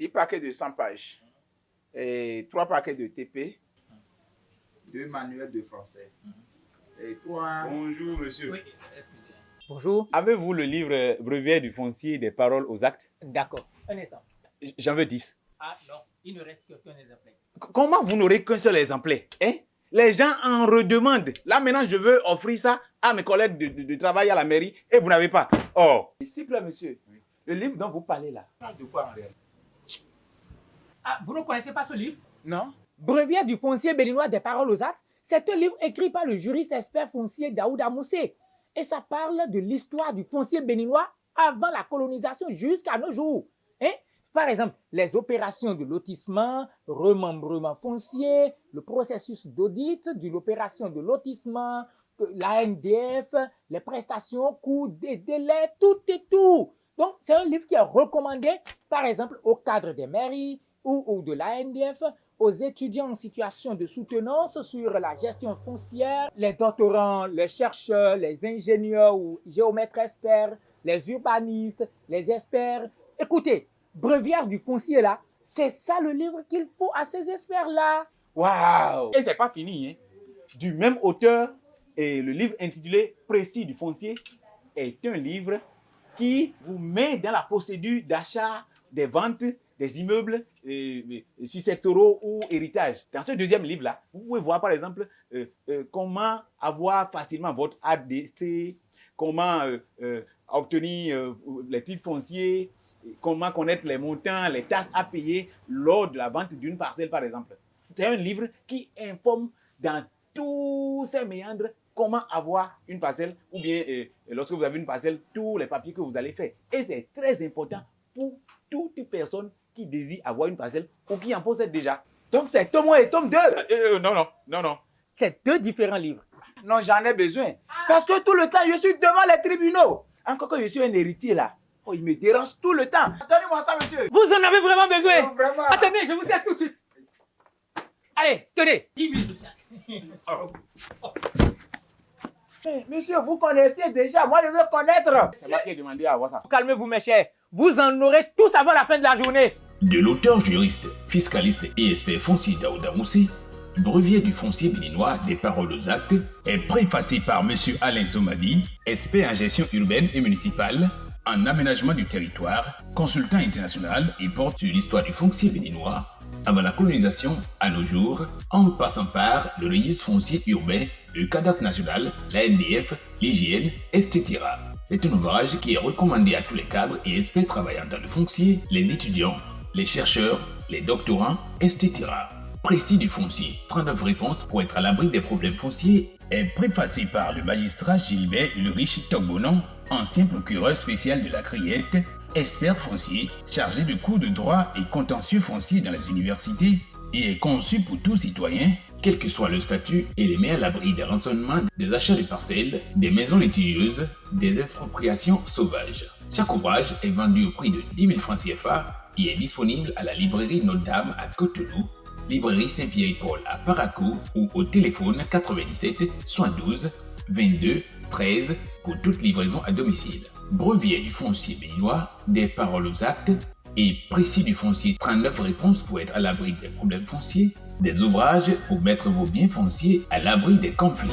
10 paquets de 100 pages, et 3 paquets de TP, 2 manuels de français, et 3... Bonjour, monsieur. Oui, bonjour. Avez-vous le livre Breviaire du foncier des paroles aux actes? D'accord. Un instant. J'en veux 10. Ah non, il ne reste qu'un exemplaire. Comment vous n'aurez qu'un seul exemplaire, hein? Les gens en redemandent. Là, maintenant, je veux offrir ça à mes collègues de travail à la mairie et vous n'avez pas. Oh. S'il vous plaît, monsieur, le livre dont vous parlez là, parle de quoi en réalité? Ah, vous ne connaissez pas ce livre? Non? Breviaire du foncier béninois des paroles aux actes, c'est un livre écrit par le juriste expert foncier Daouda Moussé. Et ça parle de l'histoire du foncier béninois avant la colonisation jusqu'à nos jours. Hein? Par exemple, les opérations de lotissement, remembrement foncier, le processus d'audit de l'opération de lotissement, l'ANDF, les prestations, coûts, des délais, tout et tout. Donc, c'est un livre qui est recommandé, par exemple, au cadre des mairies ou de l'ANDF, aux étudiants en situation de soutenance sur la gestion foncière, les doctorants, les chercheurs, les ingénieurs ou géomètres experts, les urbanistes, les experts. Écoutez, Breviaire du foncier là, c'est ça le livre qu'il faut à ces experts-là. Waouh! Et c'est pas fini, hein? Du même auteur, et le livre intitulé Précis du foncier est un livre qui vous met dans la procédure d'achat, des ventes, des immeubles successoraux ou héritage. Dans ce deuxième livre-là, vous pouvez voir par exemple comment avoir facilement votre ADC, comment obtenir les titres fonciers, comment connaître les montants, les taxes à payer lors de la vente d'une parcelle par exemple. C'est un livre qui informe dans tous ces méandres comment avoir une parcelle ou bien lorsque vous avez une parcelle, tous les papiers que vous allez faire. Et c'est très important pour toute personne qui désire avoir une parcelle ou qui en possède déjà. Donc c'est tome 1 et tome 2. Non. C'est deux différents livres. Non, j'en ai besoin. Parce que tout le temps, je suis devant les tribunaux. Encore que je suis un héritier là. Oh, il me dérange tout le temps. Donnez-moi ça, monsieur. Vous en avez vraiment besoin? Non, vraiment. Attendez, je vous sers tout de suite. Allez, tenez, 10 000 de chaque. Mais, monsieur, vous connaissez déjà. Moi, je veux connaître. C'est moi qui ai demandé à avoir ça. Calmez-vous, mes chers. Vous en aurez tous avant la fin de la journée. De l'auteur juriste, fiscaliste et expert foncier Daouda Moussé, Breviaire du foncier béninois des paroles aux actes est préfacé par M. Alain Somadi, expert en gestion urbaine et municipale, en aménagement du territoire, consultant international et porte sur l'histoire du foncier béninois, avant la colonisation à nos jours, en passant par le registre foncier urbain, le cadastre national, l'ANDF, l'hygiène, etc. C'est un ouvrage qui est recommandé à tous les cadres et experts travaillant dans le foncier, les étudiants, les chercheurs, les doctorants, etc. Précis du foncier, 39 réponses pour être à l'abri des problèmes fonciers, est préfacé par le magistrat Gilbert Ulrich Togbonon, ancien procureur spécial de la Criette, expert foncier, chargé de cours de droit et contentieux foncier dans les universités, et est conçu pour tout citoyen, quel que soit le statut, et les met à l'abri des rançonnements, des achats de parcelles, des maisons litigieuses, des expropriations sauvages. Chaque ouvrage est vendu au prix de 10 000 francs CFA et est disponible à la librairie Notre-Dame à Cotonou, librairie Saint-Pierre-et-Paul à Parakou ou au téléphone 97 72 22 13 pour toute livraison à domicile. Breviaire du foncier béninois, des paroles aux actes et Précis du foncier, 39 réponses pour être à l'abri des problèmes fonciers, des ouvrages pour mettre vos biens fonciers à l'abri des conflits.